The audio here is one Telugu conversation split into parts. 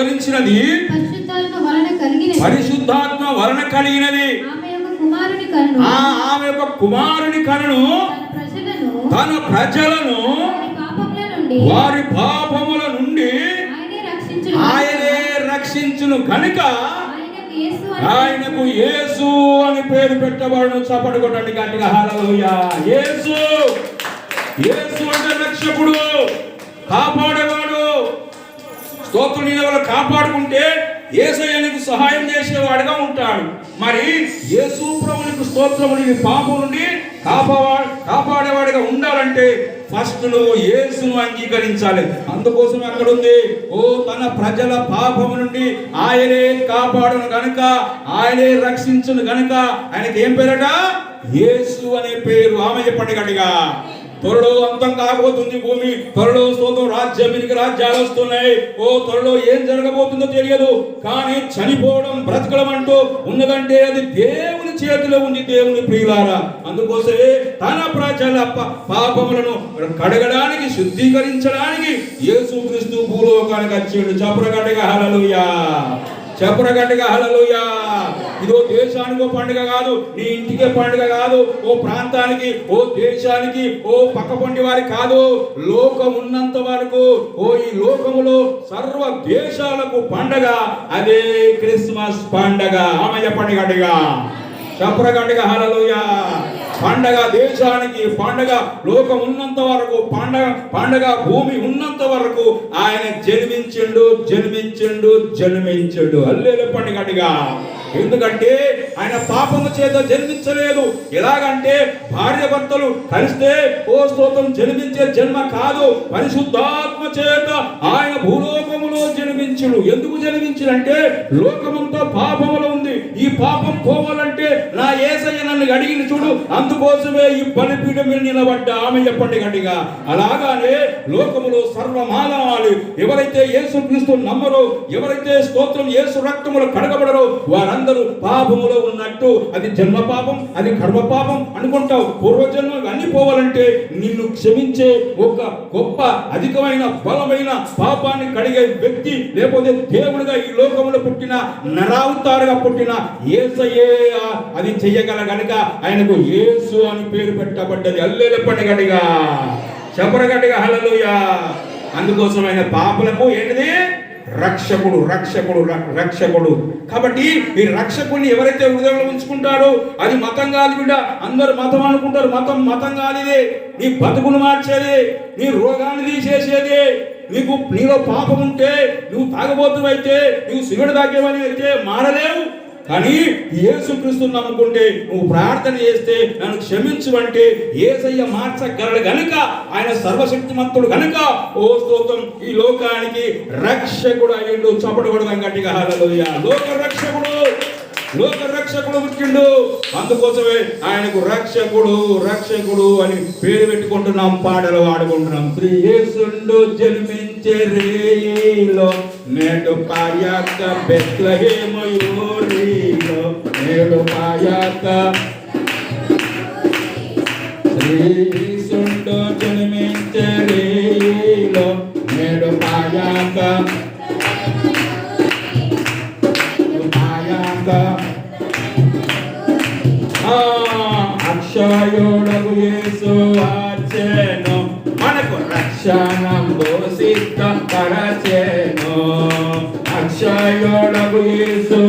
అవతరించినది పరిశుద్ధాత్మ వలన కలిగినది. ఆమె యొక్క కుమారుని కనును తన ప్రజలను వారి పాపముల నుండి ఆయనే రక్షించును కనుక ఆయనకు యేసు అని పేరు పెట్టబడును. చప్పట్లు కొట్టండి గట్టిగా హల్లెలూయా. యేసు, యేసు అంటే రక్షకుడు, కాపాడేవాడు. స్తోత్రం. నేను వాళ్ళు కాపాడుకుంటే యేసయ్య నీకు సహాయం చేసేవాడుగా ఉంటాడు. మరి యేసు ప్రభువునికి స్తోత్రము. నీ పాపం నుండి కాపాడేవాడిగా ఉండాలంటే ఫస్ట్ నువ్వు యేసును అంగీకరించాలి. అందుకోసం అక్కడ ఉంది, ఓ తన ప్రజల పాపము నుండి ఆయనే కాపాడును గనుక, ఆయనే రక్షించును గనుక ఆయనకి ఏం పేరట? యేసు అనే పేరు. ఆమె చెప్పండి గట్టిగా. త్వరలో అంతం కాబోతుంది భూమి. త్వరలో స్తోత్రం రాజ్యానికి రాజ్యాలు వస్తున్నాయి. ఓ త్వరలో ఏం జరగబోతుందో తెలియదు. కానీ చనిపోవడం బ్రతకడం అంటూ ఉన్నదంటే అది దేవుని చేతిలో ఉంది. దేవుని ప్రియులారా, అందుకోసమే తన ప్రజల పాపములను కడగడానికి, శుద్ధీకరించడానికి యేసుక్రీస్తు భూలోకానికి వచ్చిండు. చప్పరగట్టిగా హల్లెలూయా. చెప్పరగట్టిగా హల్లెలూయా. ఇదో దేశానికో పండుగ కాదు, నీ ఇంటికే పండుగ కాదు, ఓ ప్రాంతానికి, ఓ దేశానికి, ఓ పక్క పండి వారికి కాదు. లోకం ఉన్నంత వరకు ఈ లోకములో సర్వ దేశాలకు పండగ అదే క్రిస్మస్ పండగ. ఆమె చెప్పండి గట్టిగా. చెప్పరగట్టిగా హల్లెలూయా. పండగ దేశానికి, పండగ లోకం ఉన్నంత వరకు, పండగ భూమి ఉన్నంత వరకు ఆయన జన్మించిండు. హల్లెలూయా పండుగగా. ఎందుకంటే ఆయన పాపము చేత జన్మించలేదు. ఎలాగంటే భార్య భర్తలు కలిస్తే ఓ స్తోత్రం జన్మించే జన్మ కాదు, పరిశుద్ధాత్మ చేత ఆయన భూలోకములో జన్మించుడు. ఎందుకు జన్మించుడంటే లోకమంతా పాపములో ఉంది. ఈ పాపం పోవాలంటే నా యేసయ్య నన్ను అడిగిన చూడు, అందుకోసమే ఈ బలిపీఠం మీద నిలబడ్డా. ఆమె చెప్పండి గట్టిగా. అలాగానే లోకములో సర్వమానవాళి ఎవరైతే యేసుక్రీస్తు నమ్మరో, ఎవరైతే స్తోత్రం యేసు రక్తములో కడగబడరో వారందరూ పాపములో ఉన్నట్టు. అది జన్మ పాపం, అది కర్మ పాపం అనుకుంటావు. పూర్వజన్మలు అన్ని పోవాలంటే నిన్ను క్షమించే ఒక గొప్ప అధికమైన బలమైన పాపాన్ని కడిగే వ్యక్తి, లేకపోతే దేవుడిగా ఈ లోకంలో పుట్టిన నరావతారుగా పుట్టిన యేసయ్యే అది చెయ్యగల గనుక ఆయనకు యేసు అని పేరు పెట్టబడ్డది. హల్లెలూయా పండుగగా. చెప్పరగట్టిగా హల్లెలూయా. అందుకోసం ఆయన పాపలకు ఏంటిది? రక్షకుడు. కాబట్టి ఈ రక్షకుడిని ఎవరైతే హృదయంలో ఉంచుకుంటారో అది మతం కాదు బిడ్డ. అందరు మతం అనుకుంటారు. మతం కాదు ఇది. నీ బతుకును మార్చేది, నీ రోగాన్ని తీసేసేది. నీలో పాపం ఉంటే, నువ్వు తాగబోతువైతే, నువ్వు సిగరెట్ తాగేవని అయితే మారలేవు. కానీ యేసుక్రీస్తుని నమ్ముకుంటే, నువ్వు ప్రార్థన చేస్తే నన్ను క్షమించువంటే యేసయ్య మార్చగలడు గనుక, ఆయన సర్వశక్తిమంతుడు గనుక ఓ స్తోత్రం ఈ లోకానికి రక్షకుడు అయ్యిండు. చప్పడగొడదాం గట్టిగా హల్లెలూయా. లోక రక్షకుడు పుట్టిండు. అందుకోసమే ఆయనకు రక్షకుడు అని పేరు పెట్టుకుంటున్నాం, పాటలు పాడుకుంటున్నాం. శ్రీ యేసుండు జన్మించే రేయిలో నేడు పాయాక బెత్లెహేము యూరిలో నేడు పాయాక. శ్రీ యేసుండు జన్మించే రేయిలో నేడు పాయాక అక్షయుడగు యేసు వచ్చెను, మనకు రక్షణంబు సిద్ధపరచెను. అక్షయుడగు యేసు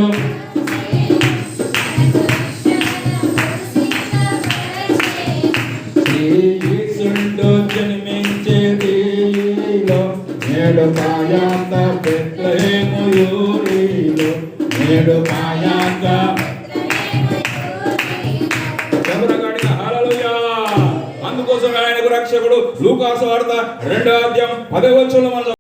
యేసుండు జన్మించే రీలో నేడు పాయాక బెత్లెహేము యూరిలో నేడు పాయాక. అందుకోసం ఆయనకు రక్షకుడు. లూకాసు వార్త 2వ అధ్యాయం 10వ వచనంలో